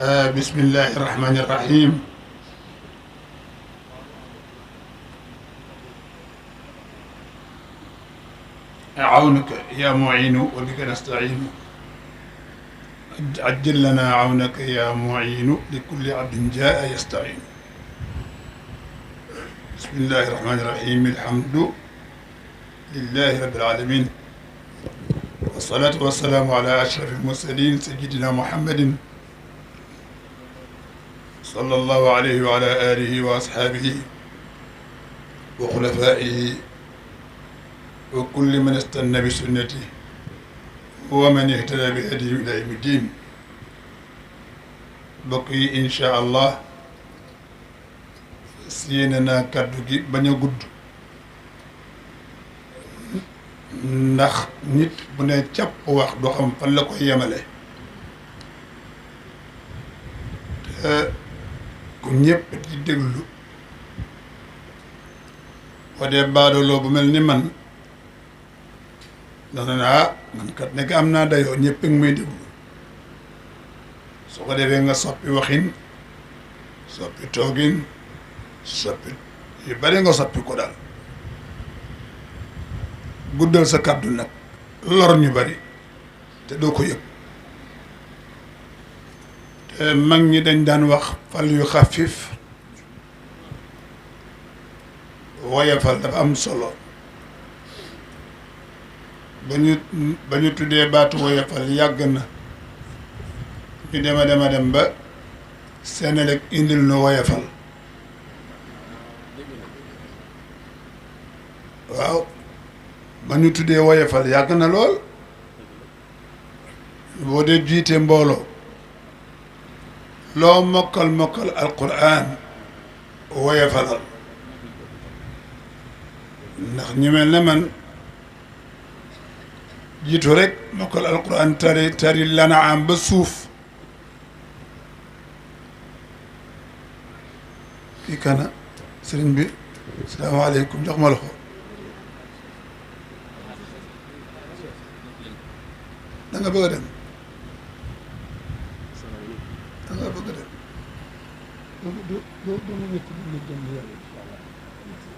بسم الله الرحمن الرحيم. عونك يا معين وبك نستعين. عجل لنا عونك يا معين لكل عبد جاء يستعين. بسم الله الرحمن الرحيم. الحمد لله رب العالمين، والصلاة والسلام على أشرف المرسلين سيدنا محمد صلى الله عليه وعلى آله وأصحابه وخلفائه وكل من استنى بسنته ومن اهتدى بهديه إلى يوم الدين. بقي إن شاء الله سيننا kàddu gi bañ a gudd ndax nit bu ne càpp wax doo xam fan la koy yemale te ku ñëpp di déglu boo dee baadooloo bu mel ni man dana ne man kat nekk am naa dayoo ñëpp ngi may déglu soo ko defee nga soppi waxin soppi toogin soppi yu bari nga soppi ko daal guddal sa kàddu nag lor ñu bari te doo ko yëg te mag ñi dañ daan wax fal yu xafif woyafal dafa am solo ba ñu tuddee baatu woyafal yàgg na ñu dem ba Senelec indil nu woyafal waaw ba ñu tuddee woyafal yàgg na lool boo dee jiite mbooloo loo mokkal alquran woyafalal ndax ñu mel ne man jiitu rek mokkal alquran tari lana am ba suuf kii kana sëriñ bi salaamaaleykum jox ma loxo da nga bëgg a dem da nga bëgg a dem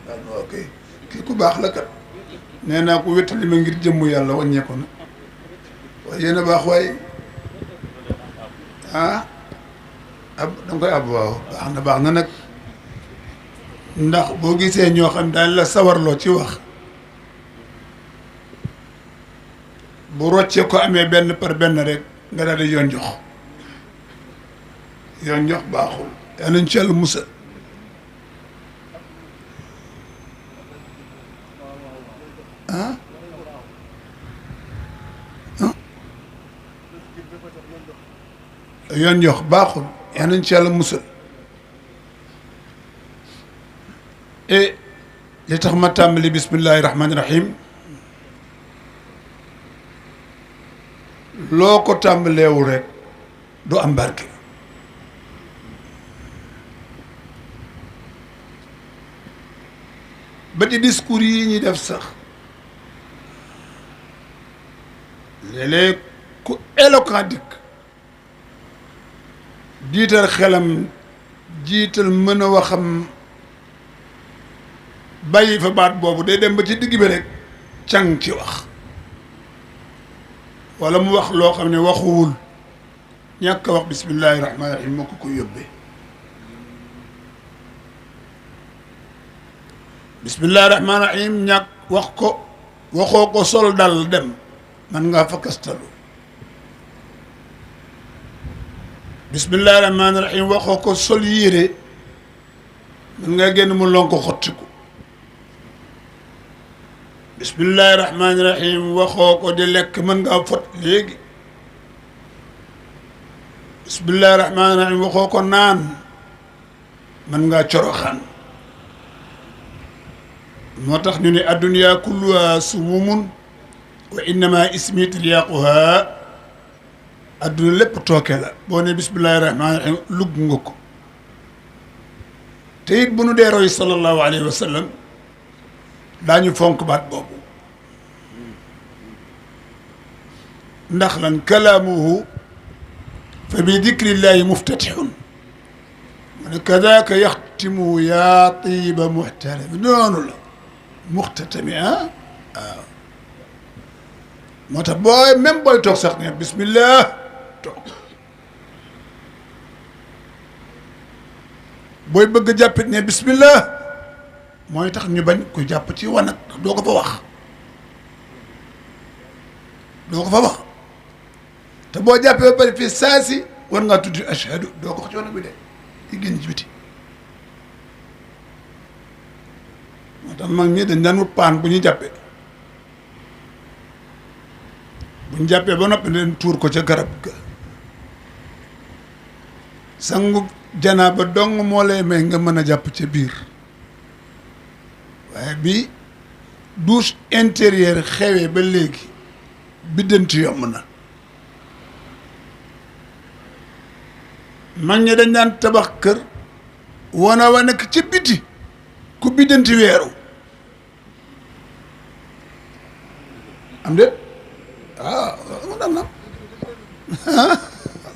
waaw ok kii ku baax la kat nee naa ko wéttali ma ngir jëmmu yàlla wàññeeku na waaye yéen a baax waaye ab da nga koy ab waaw baax na nag ndax boo gisee ñoo xam daañ la sawarloo ci wax bu roccee ko amee benn par benn rek nga daal di yoon jox baaxul yaa nañ ci yàlla musal yoon jox baaxul yaa nañ ci yàlla musal et li tax ma tàmbali bismillahi rahmaani rahim loo ko tàmbaleewul rek du am barke ba di discours yi ñuy def sax léeg-léeg ku éloquent dikk jiital xelam jiital mën a waxam bàyyi fa baat boobu day dem ba ci digg bi rek càng ci wax wala mu wax loo xam ne waxuwul ñàkk a wax bismillahi rahmaani rahim moo ko yóbbee bismillahi rahmaani rahim ñàkk wax ko waxoo ko sol dal dem man ngaa fa kastalu bismillahi rahmaani rahim waxoo ko sol yére man ngaa génn mu lon ko xottiku bismillahi rahmaani rahim waxoo ko di lekk mën ngaa fot léegi bismillahi rahmaani rahim waxoo ko naan mën ngaa coroxaan moo tax ñu ne adduniya kulluha sumumun wa innama ismi tiryaquha adduna lépp tooke la boo ne bismillahi rahmaani rahim lugg nga ko te it bu nu dee roy sallallahu alayhi wa sallam daañu fonk baat boobu ndax lan kalaamuhu fa bi dikrillahi muftatihun mu ne kadaka yaxtimu yaa tiiba muxtarami noonu la muxtatami waaw moo tax booy même booy toog sax ne bismillah toog booy bëgg jàppit ne bismillah mooy tax ñu bañ ku jàpp ci wanag doo ko fa wax doo ko fa wax te boo jàppee ba pare fii saasi war ngaa tudd ashhadu doo ko wax ci wanag bi de di génn ci biti moo tax mag ñi dañ daan wut paan bu ñu jàppee bu ñu jàppee ba noppi leen tuur ko ca garab ga sangu janaaba dong moo lay may nga mën a jàpp ca biir waaye bi douche intérieure xewee ba léegi biddanti yomb na mag ñi dañ daan tabax kër wana wa nekk ca biti ku biddanti weeru am de mu dam na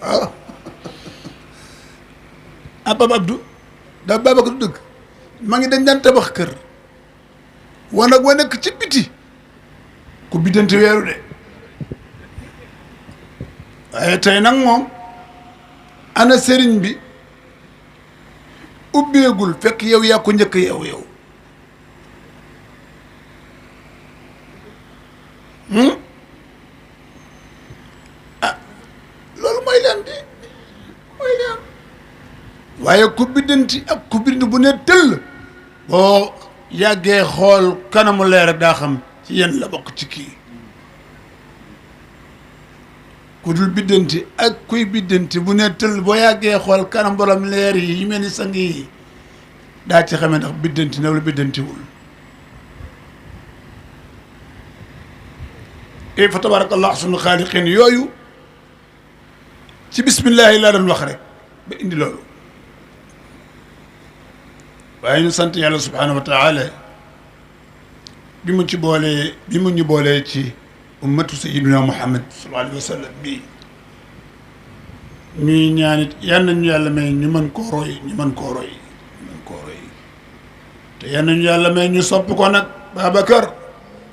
waaw Papa Abdou daa Babacar du dëgg maa ngi dañ daan tabax kër wanag wa nekk ci biti ku biddanti weeru de waaye tey nag moom ana sëriñ bi ubbeegul fekk yow yaa ko njëkk yow loolu mooy leen di mooy leen waaye ku biddanti ak ku bind bu ne tëll boo yàggee xool kanamu leer rek daa xam ci yéen la bokk ci kii ku dul biddanti ak kuy biddanti bu ne tëll boo yàggee xool kanam borom leer yi mel ni sang yi daa ci xamee ndax biddanti na wala biddantiwul fa tabarakallah ahsanul xaaliqiin yooyu ci bismillahi laa doon wax rek ba indi loolu waaye ñu sant yàlla subhaanahu wa taala bi mu ñu boolee ci ummatu sayyidina muhammad sallallahu alayhi wa sallam bii ñuy ñaanit yal nañu yàlla may ñu mën koo roy te yal nañu yàlla may ñu sopp ko nag Babacar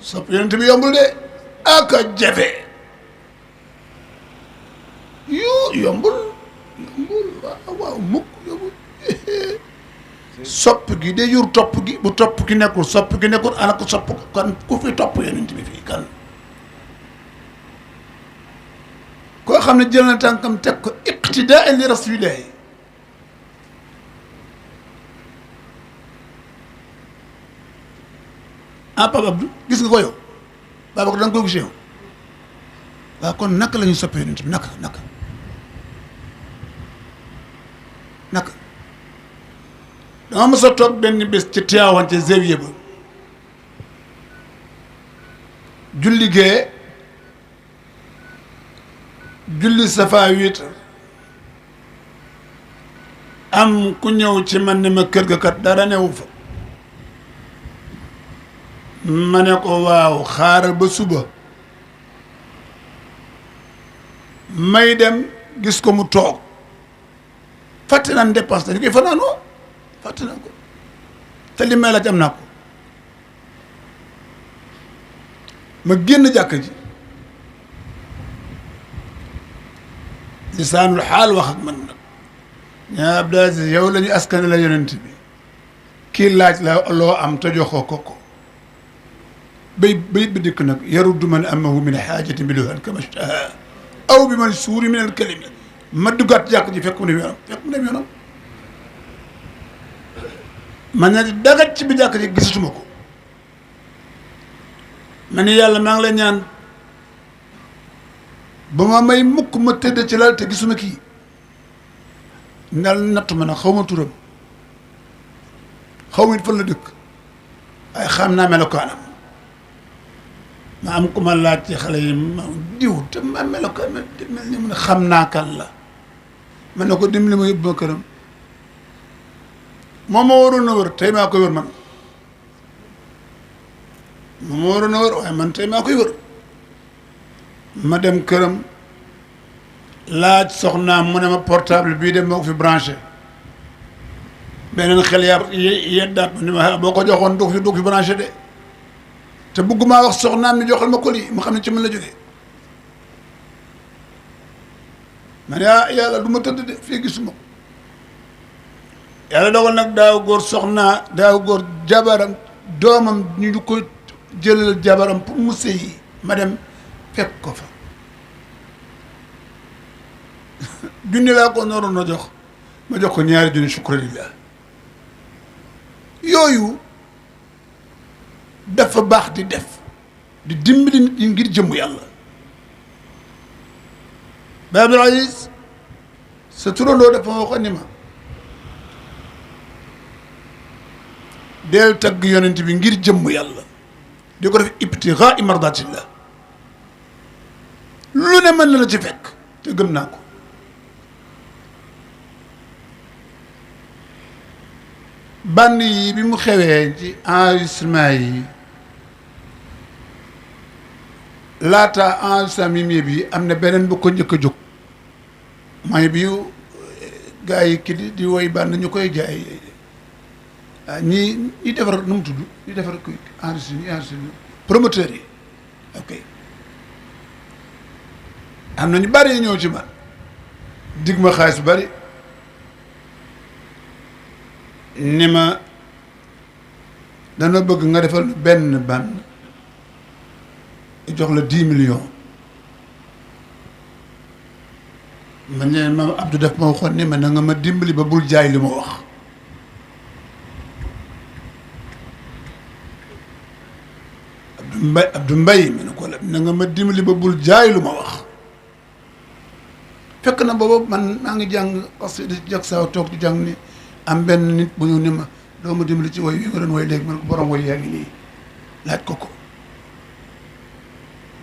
sopp yonent bi yombul de aka jafe yombul waaw mukk yombul sopp gi de jur topp gi bu topp gi nekkul sopp gi nekkul ana ko sopp kan ku fi topp yonent bi fii kan koo xam ne jël na tànkam teg ko iqtidaan li rasulillahi Papa Abdou gis nga ko yow Babacar da nga ko gis yow waaw kon naka la ñuy soppee yonent bi naka dama mës a toog benn bés ci Tiwaawan ca Zawiya ba julli gee julli safa 8 am ku ñëw ci man ne ma kër ga kat dara newu fa ma ne ko waaw xaaral ba suba may dem gis ko mu toog fàtte naan dépense dañu koy fanaanoo fàtte naa ko te li may laaj am naa ko ma génn jàkk ji lisaanul xaal wax ak man nag ñaa Abdou Aziz yow la ñu askan la yonent bi kii laaj la loo am te joxoo ko bayit bi dikk nag yaruddu man amahu min xaajatin bi luhan kama shtaha aw bi man suuri min al kalimi ma duggaat jàkk ji fekk mu dem yoonam ma ne dagat ci bi jàkk ji gisatuma ko ma ne yàlla maa ngi la ñaan ba ma may mukk ma tëdd ci lal te gisuma kii ndal nattu ma nag xaw ma turam xaw ma it fan la dëkk waaye xam naa melokaanam ma am ku ma laaj ci xale yi ma diw te ma melokaan mel ni mu ne xam naa kan la ma ne ko dimbali ma yóbbu ma këram moom ma waroon a wër tey maa koy wër man moom ma waroon a wër waaye man tey maa koy wër ma dem këram laaj soxnaam mu ne ma portable bii de moo ko fi branché beneen xel yar yeddaat ma ni ma boo ko joxoon du ko fi branché de te bëggumaa wax soxnaam ni joxal ma ko lii mu xam ne ci mën la jógee ma ne yàlla du ma tëdd de fii gisuma ko yàlla dogal nag daaw góor soxnaa daaw góor jabaram doomam ñu du ko jëlal jabaram pour mu sëyi ma dem fekk ko fa junni laa ko nooroon na jox ma jox ko ñaari junni shukranillah yooyu dafa baax di def di dimbali nit ñi ngir jëmm yàlla ba Abdul Aziz sa turandoo dafa ma waxoon ni ma del tagg yonent bi ngir jëmm yàlla di ko def ibtigaa mardatillah lu ne mën na la ci fekk te gëm naa ko band yi bi mu xewee ci enregistrement yi laata enregistrement mimi bi am na beneen bu ko njëkk a jóg mooy bi gars yi ki di woy band ñu koy jaay ñi defar nu mu tudd ñi defar koy enregistré promoteur yi ok am na ñu bari ñëw ci man dig ma xaalis bu bari ni ma dana bëgg nga defal benn band jox la 10 millions man ne ma Abdou def ma waxoon ni ma na nga ma dimbali ba bul jaay li ma wax Abdou Mbaye ma ne ko la na nga ma dimbali ba bul jaay lu ma wax fekk na boobu man maa ngi jàng parce que di jag saa toog di jàng ni am benn nit bu ñu ni ma doo ma dimbali ci woy wi nga doon woy léegi man ko borom woy yaa ngi nii laaj ko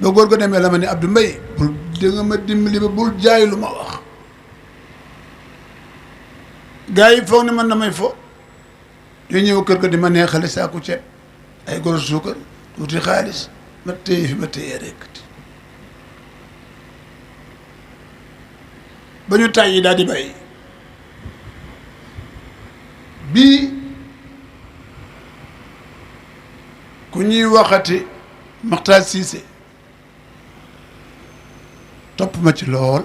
ba góor go demee la ma ne Abdou Mbaye bul da nga ma dimbali ba bul jaay lu ma wax gars yi foog ne man damay fo yu ñëw kër ga di ma neexale saaku ceeb ay goro suukar tuuti xaalis ma téye fi ma téye rek ba ñu tàyyi daal di bàyyi bii ku ñuy waxati Maxtaar Siise topp ma ci lool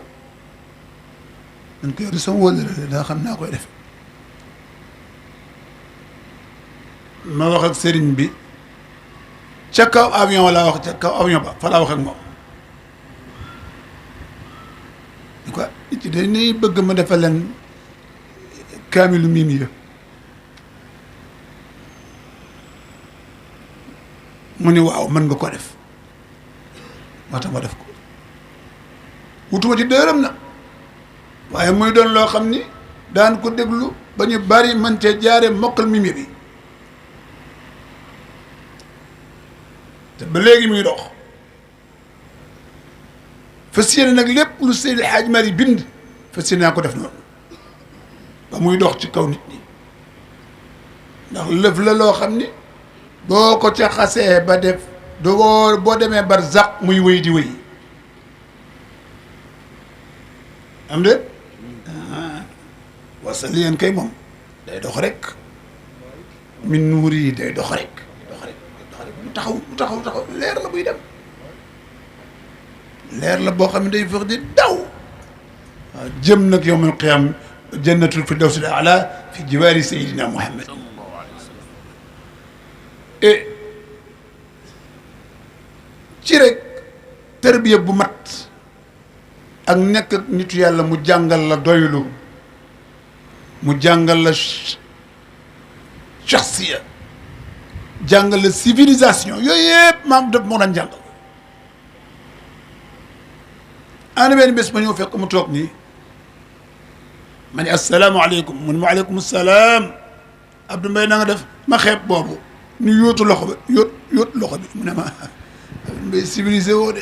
man ko yori sama wëllëre daa xam naa koy def ma wax ak sëriñ bi ca kaw avion laa wax ca kaw avion ba fa laa wax ak moom ni quoi ci dañuy bëgg ma defal leen kaamilu mimi ya mu ni waaw mën nga ko def moo tax ma def ko wutuma ci dërëm na waaye muy doon loo xam ni daan ko déglu ba ñu bari man cee jaare mokkal mimi bi te ba léegi muy dox fas yéene nag lépp lu Seydi Hadj Mari bind fas yéene naa ko def noonu ba muy dox ci kaw nit ñi ndax lëf la loo xam ni boo ko ca xasee ba def doo boo demee barzaq muy wéy di wéy am de wasal yéen kay moom day dox rek min nuuri yi day dox rek mu taxaw leer la buy dem leer la boo xam ne day fex di daw waaw jëm nag yawmal qiyaam jannatul firdawsi al-a'la fi jiwaari sayyidina Muhammad et ci rek tarbiya bu mat ak nekk ak nitu yàlla mu jàngal la doylu mu jàngal la shaxsiya jàngal la civilisation yooyu yëpp maam def moo daan jàngal ana benn bés ma ñëw fekk mu toog nii ma ne asalaamaaleykum mun ma aleykum salaam Abdou Mbaye na nga def ma xeeb boobu ñu yóotu loxo bi yóot loxo bi mu ne ma Abdou Mbaye civilisé woo de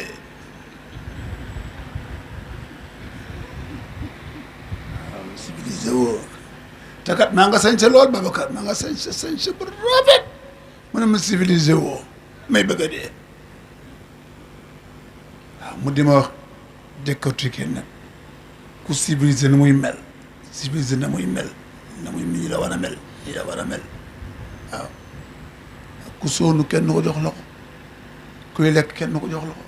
waaw civilisé woo te kat maa nga sañse lool Babacar maa nga sañse bu rafet mu ne ma civilisé woo may bëgg a dee waaw mu di ma wax décortiquer nag ku civilisé na muy mel civilisé na muy mel nii la war a mel nii la war a mel waaw ku soonu kenn ko jox loxo kuy lekk kenn ko jox loxo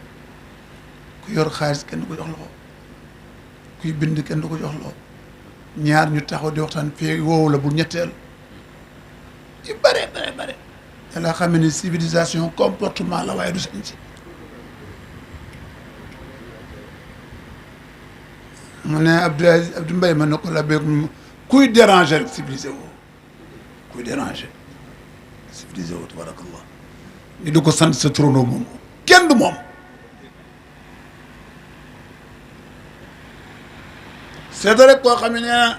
ku yor xaalis kenn ko jox loxo kuy bind kenn ko jox loxo ñaar ñu taxaw di waxtaan fii woowu la bu ñetteel yu bare yàlla xam ne civilisation comportement la waaye du sañ si mu ne Abdou Mbaye ma ne ko la beeg kuy déranger rek civilisé woo kuy déranger civilisé woo tabarakallah ñu di ko sant sa trono moom kenn du moom seeta rek koo xam ne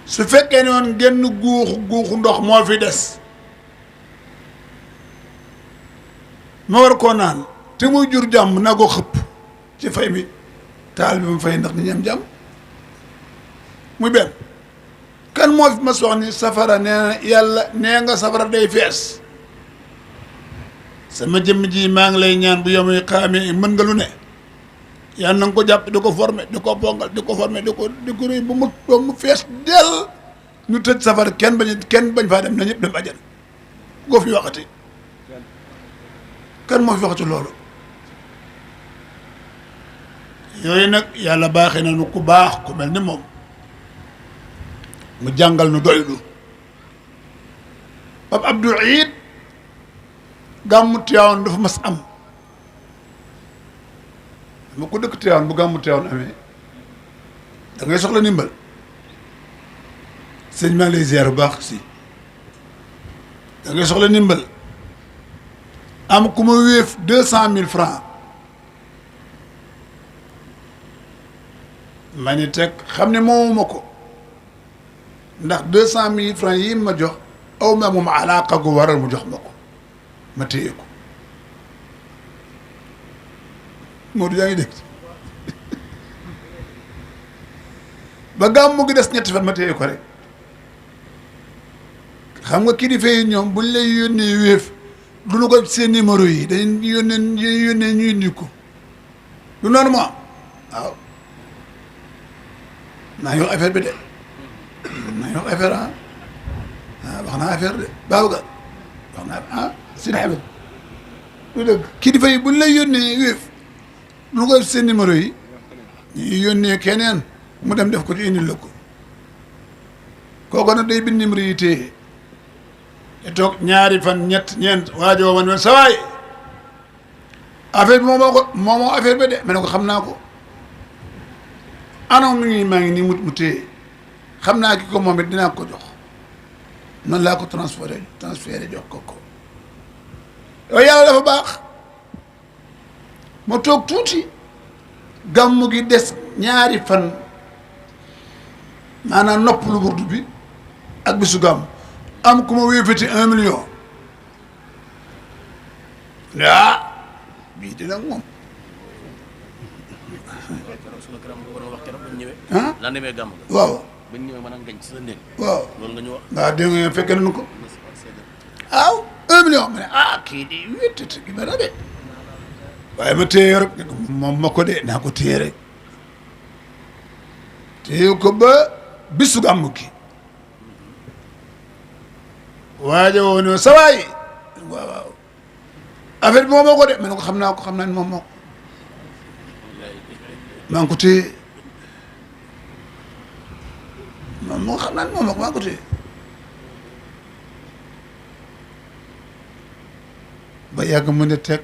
su fekkee ne woon genn guuxu ndox moo fi des ma war koo naan te muy jur jàmm na ko xëpp ci fay bi taal bi mu fay ndax ni ñam jàmm muy benn kan moo fi ma sox ni safara nee na yàlla nee nga safara day fees sama jëmm ji maa ngi lay ñaan bu yomuy xaamee mën nga lu ne yàlla na nga ko jàpp di ko formé di ko bongal di ko formé di ko réy ba mu fees del ñu tëj safara kenn bañ faa dem na ñëpp dem àjjana koo fi waxati kan moo fi waxati loolu yooyu nag yàlla baaxee na nu ku baax ku mel ni moom mu jàngal nu doylu Pape Abdou Iid gàmmu Tiwaawan dafa mas am ma ko dëkk Tiwaawan bu gàmmu Tiwaawan amee da ngay soxla ndimbal sëñ maa ngi lay ziar bu baax si da ngay soxla ndimbal am ku ma wéef 200 000 francs ma ni teg xam ne moomuma ko ndax 200 000 francs yi ma jox aw ma moom alaaka gu waral mu jox ma ko ma téye ko Modou yaa ngi dégg ba gàmmu gi des ñetti fan ma téye ko rek xam nga kilifa yi ñoom buñ lay yónnee wéef du nu ko seen numéro yi dañ yónnee ñu indi ko du noonu moo waaw naa yox affaire bi de naa yox affaire wax naa affaire de baaw ga wax naa Sidi Ahmed lu dëgg kilifa yi buñ lay yónnee wéef du nu ko seen numéro yi ñu yónnee keneen mu dem def ko ci indil la ko kooku nag day bind numéro yi téye te toog ñaari fan ñett ñeent waajoo man sa waay affaire bi moomoo affaire bi de ma ne ko xam naa ko anam maa ngi nii mu téye xam naa ki ko moom it dinaa ko jox noonu laa ko transféré jox ko yooyu yàlla dafa baax ma toog tuuti gàmmu gi des ñaari fan maanaam nopp lu burdu bi ak bisu gàmm am ku ma wéefati 1 million bii dina moom waaw waaw waaw dégg nga fekke nañu ko waaw 1 million ma ne kii di wéttati gi ma na de waaye ma téye rek moom ma ko de naa ko téye rek téye ko ba bisu gàmmu gi waajo woo ne sa waay waaw affaire bi moom moo ko de ma ne ko xam naa ne moom moo ko maa ngi ko téye moom xam naa ne moom moo ko maa ngi ko téye ba yàgg mu ne teg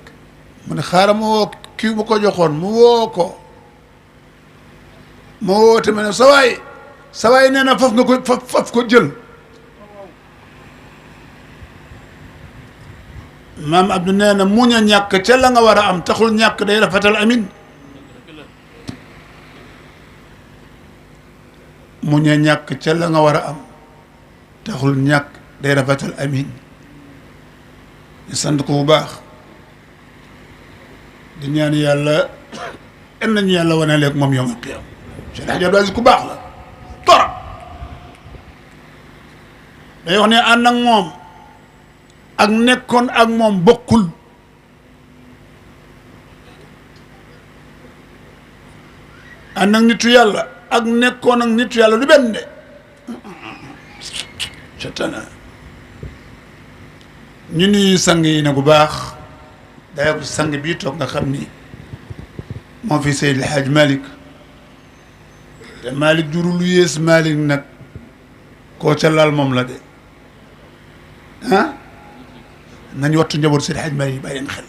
mu ne xaaral ma woo kii mu ko joxoon mu woo ko ma woote ma ne sa waay nee na faf nga ko faf ko jël maam Abdou nee na muñ a ñàkk ca la nga war a am taxul ñàkk day rafetal amin muñ a ñàkk ca la nga war a am taxul ñàkk day rafetal amin ñu sant ko bu baax di ñaan yàlla en nañu yàlla wane leeg moom yom al qiyam Cheikh Hadji Abdou Aziz ku baax la torop day wax ne ànd ak moom ak nekkoon ak moom bokkul ànd ak nitu yàlla ak nekkoon ak nitu yàlla du benn de setana ñu nuyu sang yi ne bu baax daya ko sang bii toog nga xam ni moo fi Seydi El Hadj Malick te Malick juru lu yées Malick nag koo ca laal moom la de ah nañu wattu njaboot Seydi El Hadj Malick yi bàyyi leen xel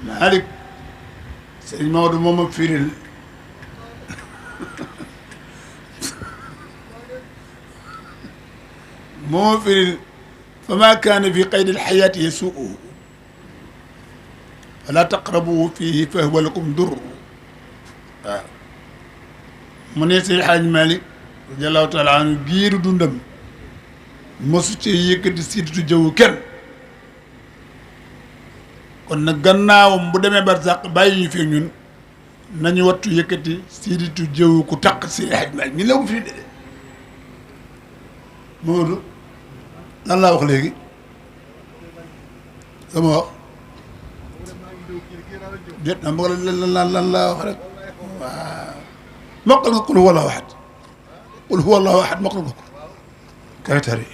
Malick Sëriñ Maodo moom a firil moo firil fa maa kaana fi qaydi alxayaati yasuu'uhu falaa taqrabuhu fiihi fa huwa lakum dur waaw mu ne Seydi El Hadj Malick radiyallaahu taala anhu giiru dundam mosu ci yëkkati siiditu jëwu kenn kon nag gannaawam bu demee barsàq bàyyi ñu fi ñun nañu wattu yëkkati siiditu jëwu ku taq Seydi El Hadj Malick ñu la ko firi de Maodo lan laa wax léegi sama wax jot na ma lan laa wax rek waaw mokkal nga qul huwa allahu ahad qul huwa allahu ahad mokkal nga ko kay tari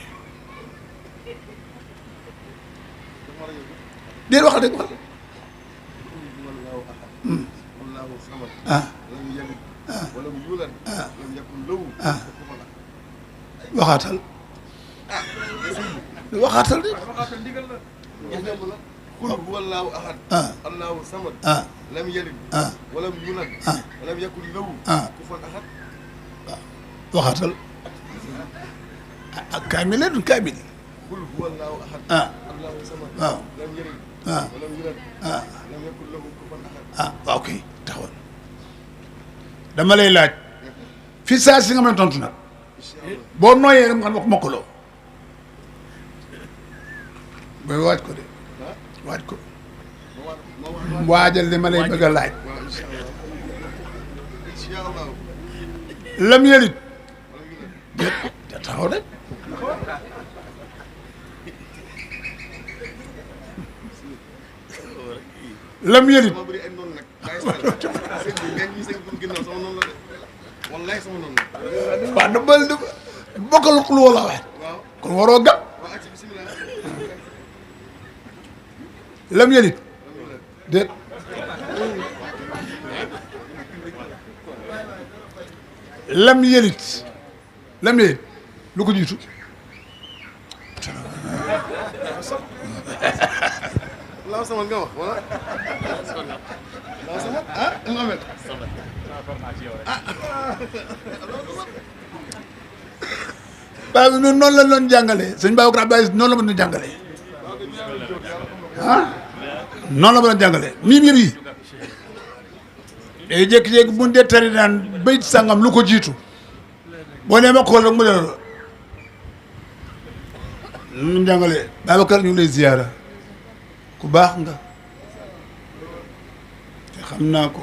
déet waxal dëgg waxal waxaatal waxaatal de qul huwa allahu ahad allahu samad lam yalid walam yulad walam yakun lahu kufuwan ahad waxaatal kaamil la du kaamil qul huwa allahu ahad allahu samad waaw lam yalid walam yulad walam yakun lahu kufuwan ahad waaw kay taxawal dama lay laaj fi saa si nga mën a tontu nag boo nooyee rek nga xam ne mokkaloo booy waaj ko de waaj ko waajal li ma lay bëgg a laaj lam yelit déet da taxaw rek lam yelit waaw da bël da bokkal xul wala wax kon waroo gàpp lam yelit déet lam yelit lu ko jiitu Allahu samad nga wax wala Allahu samad Mohamed baa bi noonu la doon jàngalee sëñ Babacar Abdoulaye noonu la ma doon jàngalee noonu la ma doon jàngalee miim yëpp yi day jékki-jékki bu ñu dee tari naan bayit sàngam lu ko jiitu boo nee ma xool rek mu ne la nu mu jàngalee Babacar ñu ngi lay ziyaara ku baax nga te xam naa ko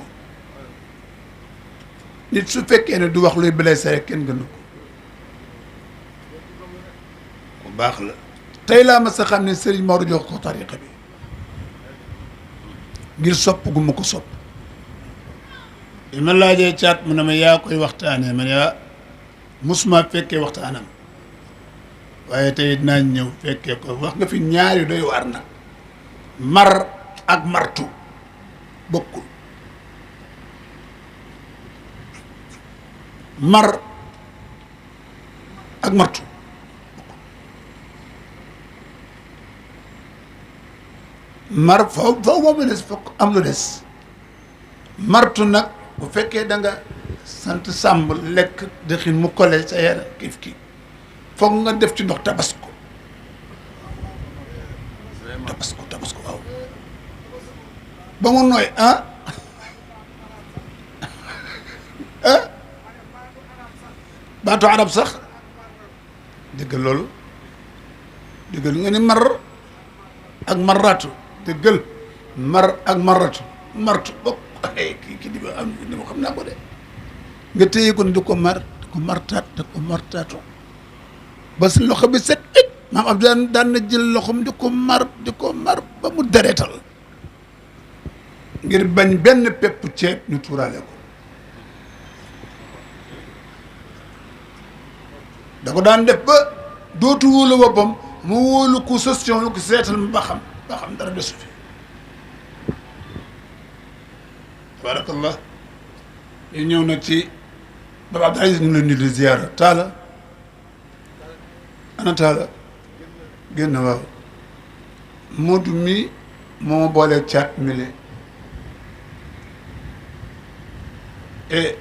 nit su fekkee ne du wax luy blessé rek kenn gënu ko ku baax la tey laa ma sa xam ne Serigne Maodo jox ko tariqa bi ngir sopp gu ma ko sopp li ma laajee caat mu ne ma yaa koy waxtaanee ma ne musuma fekkee waxtaanam waaye tey dinaa ñëw fekkee ko wax nga fi ñaari doy waar nag mar ak martu bokkul mar ak martu mar foofu moom des fokk am lu des martu nag bu fekkee da nga sant sàmb lekk dëxin mu kole sa yaram kiif kii foog nga def ci ndox tabas ko waaw ba mu nooy baatu arab sax dëggal loolu dëggal nga ni mar ak maratu dëggal mar ak maratu martu bokk kii di ba am ni ma xam naa ko de nga téye ko di ko mar di ko martaat di ko martaatu ba si loxo bi set it maam ab daan na jël loxom di ko mar ba mu deretal ngir bañ benn pepp ceeb ñu tuuraale ko da ko daan def ba dootu wóolu boppam mu wóolu ku session lu ko seetal ba xam dara desu fi tabarakallah ñu ñëw nag ci Baba Abdou Aziz ñu leen di ziyaara Taala ana Taala génn waaw Moodu mi moo boolee caat mile et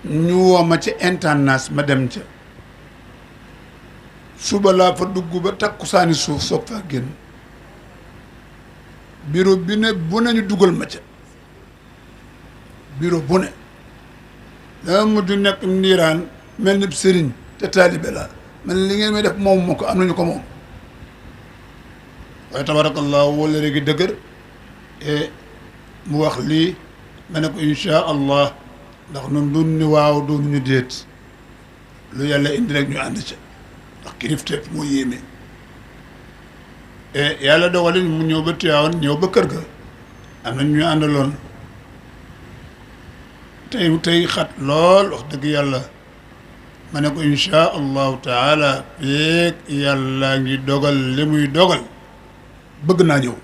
ñu woo ma ci intendance ma dem ca suba laa fa dugg ba takkusaani suuf soog faa génn bureau bi ne bu ne ñu dugal ma ca bureau bu ne dama mujj nekk ndiiraan mel ni sëriñ te taalibe la man li ngeen may def moom moo ko am nañu ko moom waaye tabarakallahu wala léegi dëgër et mu wax lii ma ne ko insha allah ndax noonu doon ni waaw doon ñu déet lu yàlla indi rek ñu ànd ca ndax kilifteef moo yéeme et yàlla dogali mu ñëw ba Tiwaawan ñëw ba kër ga am na ñu àndaloon tey xat lool wax dëgg yàlla ma ne ko insha allahu taala feeg yàlla ngi dogal li muy dogal bëgg naa ñëw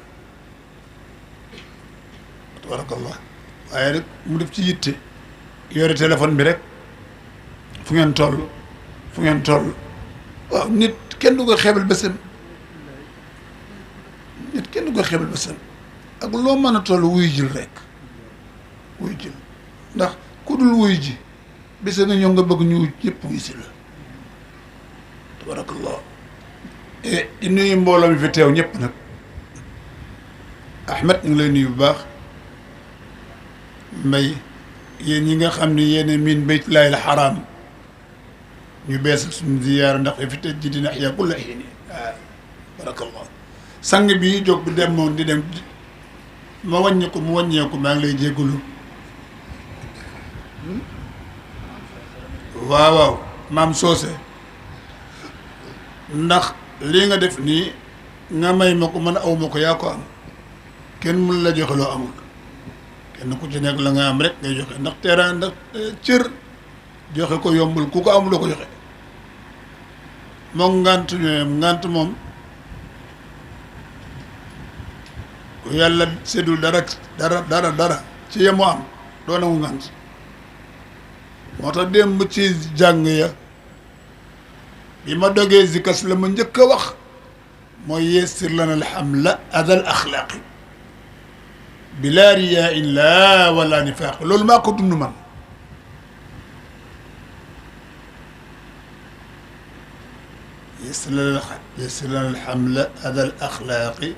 tabarakallah waaye rek mu def ci yitte yore téléphone bi rek fu ngeen toll waaw nit kenn du ko xeebal bésam ak loo mën a toll wuy jil rek wuy jil ndax ku dul wuy ji bés nga ñëw nga bëgg ñu ñëpp wuy si la tabarakallah et di nuyu mbooloo mi fi teew ñëpp nag Ahmed ñu ngi lay nuyu bu baax Mbay yéen ñi nga xam ne yéen miin baytullaahil xaraam ñu bees suñu ziyaara ndax fi tëj ji dina yaa kulla xiini barakallah sang bi jóg dem moom di dem ma wàññeeku mu wàññeeku maa ngi lay jéggalu waaw maam soose ndax lii nga def nii nga may ma ko man aw ma ko yaa ko am kenn mun la joxe loo amul kenn ku ci nekk la nga am rek ngay joxe ndax teraan ndax cër joxe ko yombul ku ko amul la ko joxe moom ngant moom ku yàlla séddul dara ci yemu am doo nangu ngant moo tax démb ci jàng ya bi ma dogee zikas la ma njëkk a wax mooy yessir lana alhamla adal axlaaqi bila riyaa in laa wala nifaaq loolu maa ko dund man yessir lana alhamla adal axlaaqi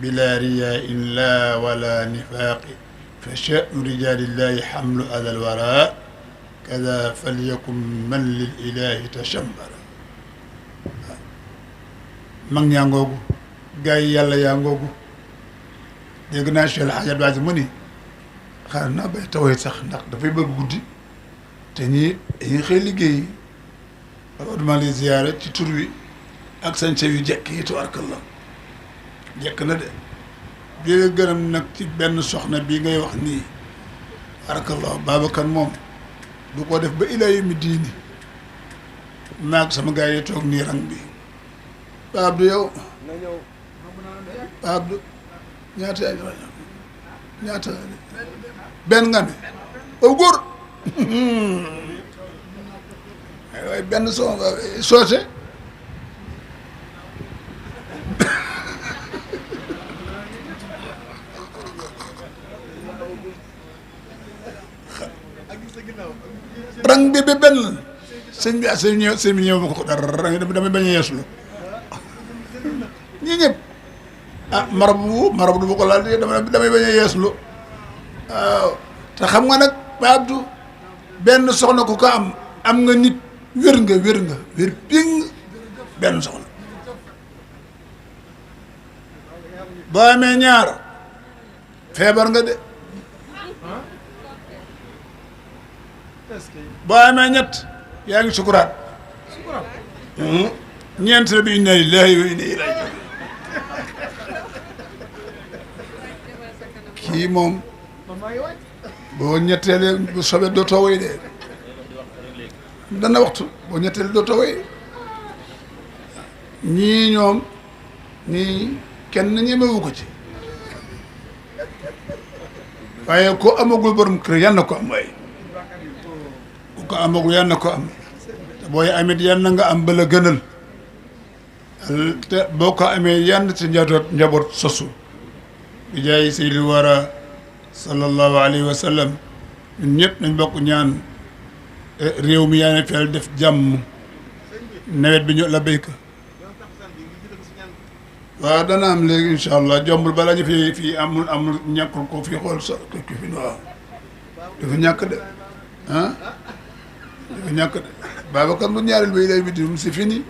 bila riyaa in laa wala nifaaqi fa sha'nu rijaalillahi xamlu adal waraa kada falyakun man lil ilahi tashambara mag ñaa ngoogu gars yi yàlla yaa ngoogu dégg naa Cheikh El Hadj Abdou Aziz mu ni xaaral naa bay tawee sax ndax dafay bëgg guddi te ñii dañuy xëy liggéey dama lay ziyaare ci tur wi ak sañse yu jekk yi tabaarakallah jekk na de bi nga gërëm nag ci benn soxna bii ngay wax nii tabaarakallah Babacar moom du ko def ba ilaa yawmi diini maag sama gars yi toog nii rang bi Pape Abdou yow Pape Abdou ñaata benn nga ne aw góor waaye benn soose rang bi benn sëñ bi ñëw ma ko dara damay bañ a yeeslu ñii ñëpp marabu du ma ko laal damay bañ a yeeslu waaw te xam nga nag Pape Abdou benn soxna ku ko am nga nit wér ping benn soxna boo amee ñaar feebar nga de boo amee ñett yaa ngi sukuraat ñeent la bi inna lillahi wa inna ilayhi kii moom boo ñetteelee bu soobee dootoo woy de dana waxtu boo ñetteel doo tawee ñii ñoom ñii kenn ñemewu ko ci waaye ko amagul borom kër yal na ko am waaye ku ko amagul yal na ko am te booy amit yal na nga am bala gënal te boo ko amee yann ci njaboot sosu bi jaay Seydil Wara sallallahu alayhi wa sallam ñun ñëpp nañ bokk ñaan réew mi yaa ne feel def jàmm nawet bi ñu la béyka waaw dana am léegi incha allah jombul balaa ñu fii amul ñàkkul ko fii xool sa ki fi waaw dafa ñàkk de ah dafa ñàkk de Babacar bu ñaareel bay lay bi si fini